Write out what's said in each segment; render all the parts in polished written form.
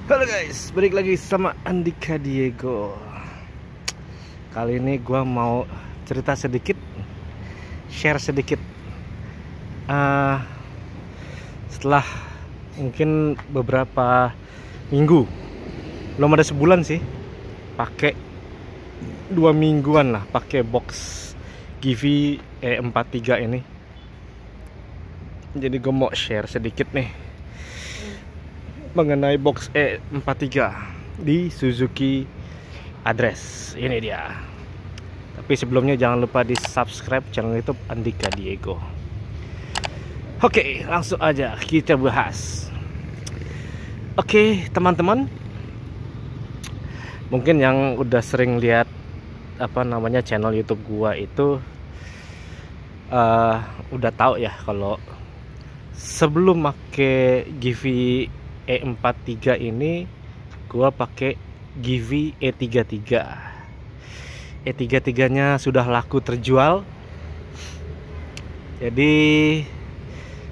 Halo guys, balik lagi sama Andika Diego. Kali ini gua mau cerita sedikit, share sedikit. Setelah mungkin beberapa minggu, belum ada sebulan sih, pakai 2 mingguan lah, pakai box Givi E43 ini. Jadi gue mau share sedikit nih mengenai box E43 di Suzuki Address. Ini dia. Tapi sebelumnya jangan lupa di subscribe channel YouTube Andika Diego. Oke, langsung aja kita bahas. Oke, teman-teman, mungkin yang udah sering lihat channel YouTube gua itu udah tahu ya kalau sebelum make Givi E43 ini gua pakai Givi E33. E33 nya sudah laku terjual, jadi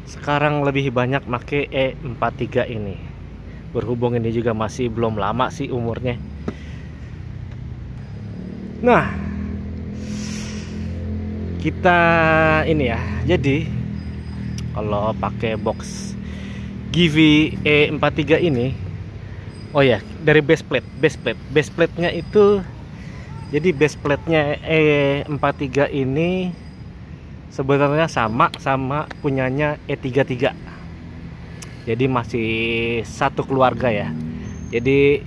sekarang lebih banyak make E43 ini. Berhubung ini juga masih belum lama sih umurnya. Nah, kita ini ya, jadi kalau pakai box Givi E43 ini, oh ya, dari base plate-nya itu, jadi base plate-nya E43 ini sebenarnya sama punyanya E33. Jadi masih satu keluarga ya. Jadi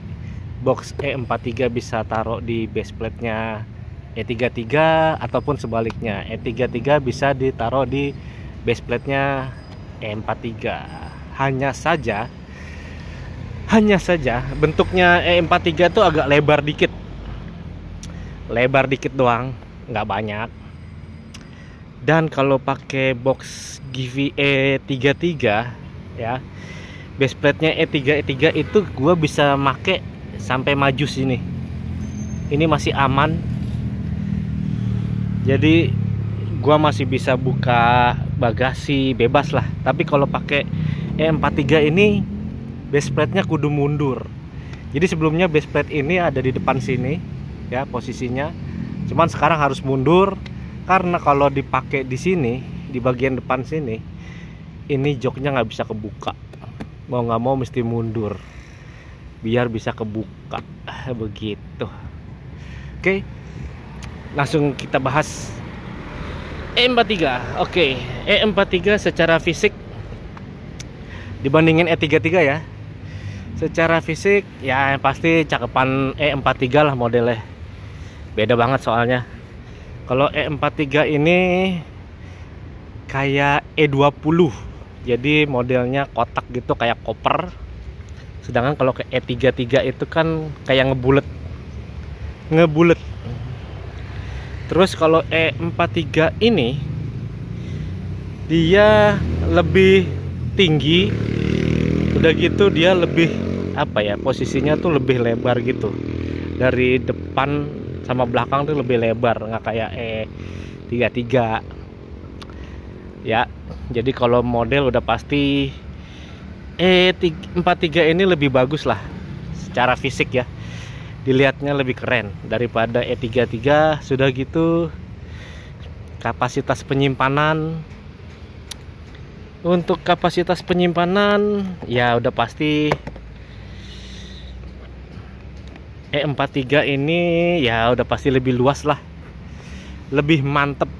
box E43 bisa taruh di base plate-nya E33 ataupun sebaliknya, E33 bisa ditaruh di base plate-nya E43. Hanya saja bentuknya E43 itu agak lebar dikit doang, nggak banyak. Dan kalau pakai box Givi E33 ya, base plate-nya E33 itu gua bisa make sampai maju sini. Ini masih aman. Jadi gua masih bisa buka bagasi bebas lah. Tapi kalau pakai E43 ini base plate-nya kudu mundur. Jadi sebelumnya base plate ini ada di depan sini ya posisinya. Cuman sekarang harus mundur karena kalau dipakai di sini, di bagian depan sini, ini joknya nggak bisa kebuka. Mau nggak mau mesti mundur biar bisa kebuka. Begitu. Oke, langsung kita bahas E43. Oke, E43 secara fisik dibandingin E33 ya, secara fisik ya pasti cakepan E43 lah modelnya. Beda banget soalnya. Kalau E43 ini kayak E20, jadi modelnya kotak gitu kayak koper. Sedangkan kalau ke E33 itu kan kayak ngebulet. Terus kalau E43 ini dia lebih tinggi, udah gitu dia lebih posisinya tuh lebih lebar gitu. Dari depan sama belakang tuh lebih lebar, nggak kayak E33 ya. Jadi kalau model udah pasti E43 ini lebih bagus lah secara fisik ya, dilihatnya lebih keren daripada E33. Sudah gitu kapasitas penyimpanan, untuk kapasitas penyimpanan ya udah pasti E43 ini ya udah pasti lebih luas lah, lebih mantep.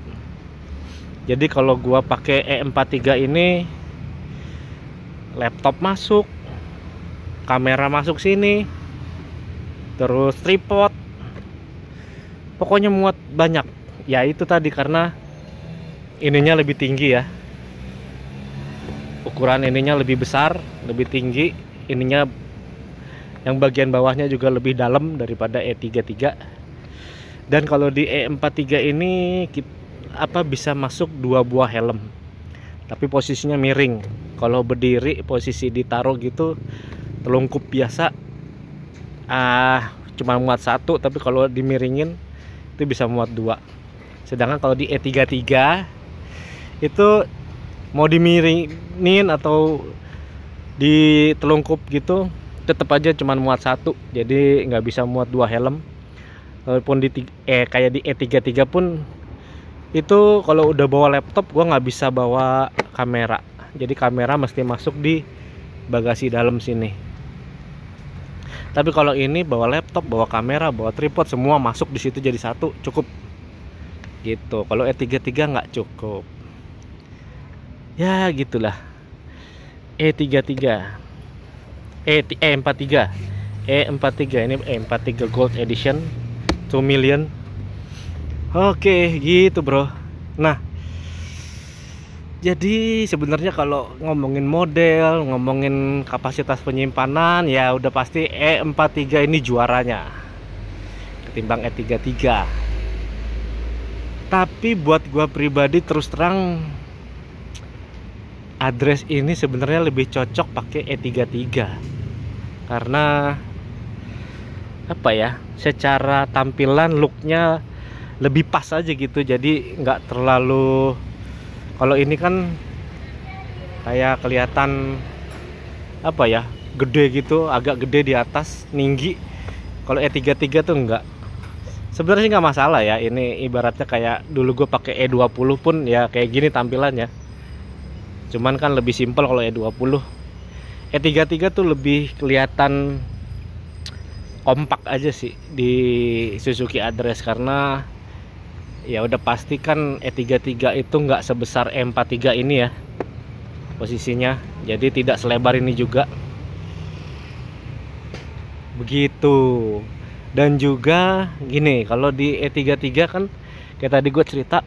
Jadi kalau gua pakai E43 ini, laptop masuk, kamera masuk sini, terus tripod, pokoknya muat banyak. Ya itu tadi karena ininya lebih tinggi ya, ukuran ininya lebih besar, lebih tinggi, ininya yang bagian bawahnya juga lebih dalam daripada E33. Dan kalau di E43 ini bisa masuk 2 buah helm, tapi posisinya miring. Kalau berdiri posisi ditaruh gitu telungkup biasa cuma muat 1, tapi kalau dimiringin itu bisa muat 2. Sedangkan kalau di E33 itu mau dimiringin atau di telungkup gitu itu tetap aja cuman muat satu, jadi nggak bisa muat 2 helm. Walaupun kayak di E33 pun itu kalau udah bawa laptop gua nggak bisa bawa kamera, jadi kamera mesti masuk di bagasi dalam sini. Tapi kalau ini bawa laptop, bawa kamera, bawa tripod, semua masuk di situ jadi satu, cukup gitu. Kalau E33 nggak cukup ya, gitulah. E43 ini E43 Gold Edition 2 million. Oke, gitu bro. Nah, jadi sebenarnya kalau ngomongin model, ngomongin kapasitas penyimpanan, ya udah pasti E43 ini juaranya ketimbang E33. Tapi buat gua pribadi terus terang, address ini sebenarnya lebih cocok pakai E33 karena apa ya, secara tampilan looknya lebih pas aja gitu, jadi nggak terlalu, kalau ini kan kayak kelihatan apa ya, gede gitu, agak gede di atas, tinggi. Kalau E33 tuh enggak. Sebenarnya nggak masalah ya, ini ibaratnya kayak dulu gue pakai E20 pun ya kayak gini tampilannya. Cuman kan lebih simpel kalau E20. E33 tuh lebih kelihatan kompak aja sih di Suzuki Address, karena ya udah pasti kan E33 itu nggak sebesar E43 ini ya posisinya, jadi tidak selebar ini juga begitu. Dan juga gini, kalau di E33 kan kayak tadi gue cerita,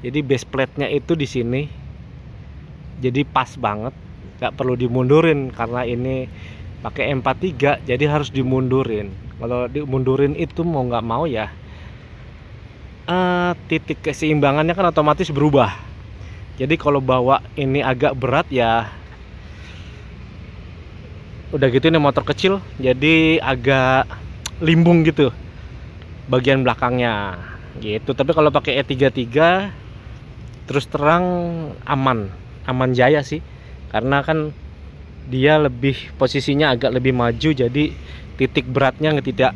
jadi base plate-nya itu di sini, jadi pas banget, nggak perlu dimundurin karena ini pakai M43, jadi harus dimundurin. Kalau dimundurin itu mau nggak mau ya titik keseimbangannya kan otomatis berubah. Jadi kalau bawa ini agak berat ya udah gitu, ini motor kecil jadi agak limbung gitu bagian belakangnya gitu. Tapi kalau pakai E33 terus terang aman jaya sih, karena kan dia lebih posisinya agak lebih maju, jadi titik beratnya tidak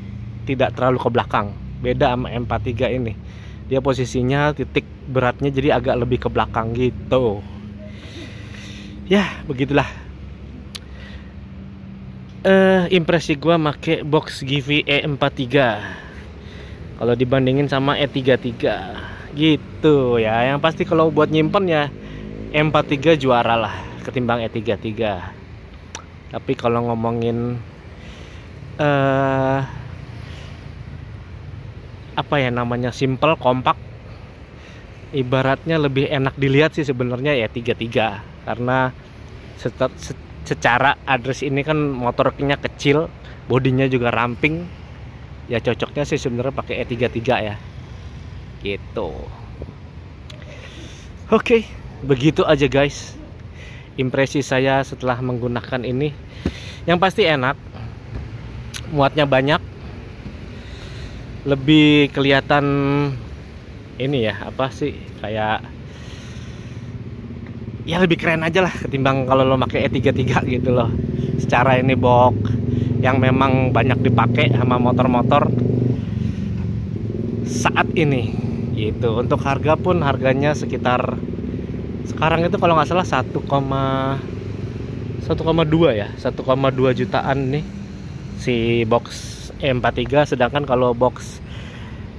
terlalu ke belakang. Beda sama M43 ini, dia posisinya titik beratnya jadi agak lebih ke belakang gitu. Ya begitulah impresi gua make box Givi E43 kalau dibandingin sama E33 gitu ya. Yang pasti kalau buat nyimpen ya M43 juara lah ketimbang E33. Tapi kalau ngomongin apa ya namanya, simple, kompak, ibaratnya lebih enak dilihat sih sebenarnya ya E33, karena secara address ini kan motornya kecil, bodinya juga ramping, ya cocoknya sih sebenarnya pakai E33 ya gitu. Oke, begitu aja guys impresi saya setelah menggunakan ini. Yang pasti enak, muatnya banyak, lebih kelihatan ini ya, apa sih, kayak ya lebih keren aja lah ketimbang kalau lo pakai E33 gitu loh. Secara ini box yang memang banyak dipakai sama motor-motor saat ini gitu. Untuk harga pun harganya sekitar sekarang itu kalau nggak salah 1,2 ya, 1,2 jutaan nih si box M43. Sedangkan kalau box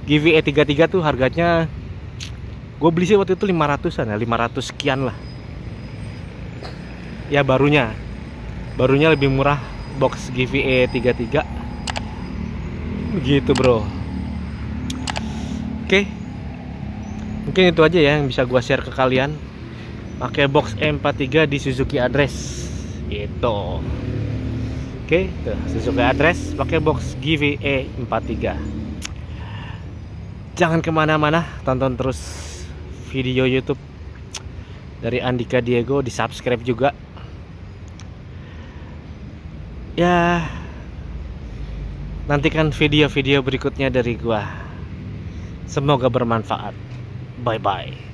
Givi E33 tuh harganya gue beli sih waktu itu 500-an ya, 500 sekian lah ya. Barunya lebih murah box Givi E33 begitu bro. Oke, mungkin itu aja ya yang bisa gua share ke kalian pakai box M43 di Suzuki Address gitu. Oke, tuh Suzuki Address pakai box Givi E43. Jangan kemana-mana, tonton terus video YouTube dari Andika Diego, di subscribe juga ya. Nantikan video-video berikutnya dari gua. Semoga bermanfaat. Bye bye.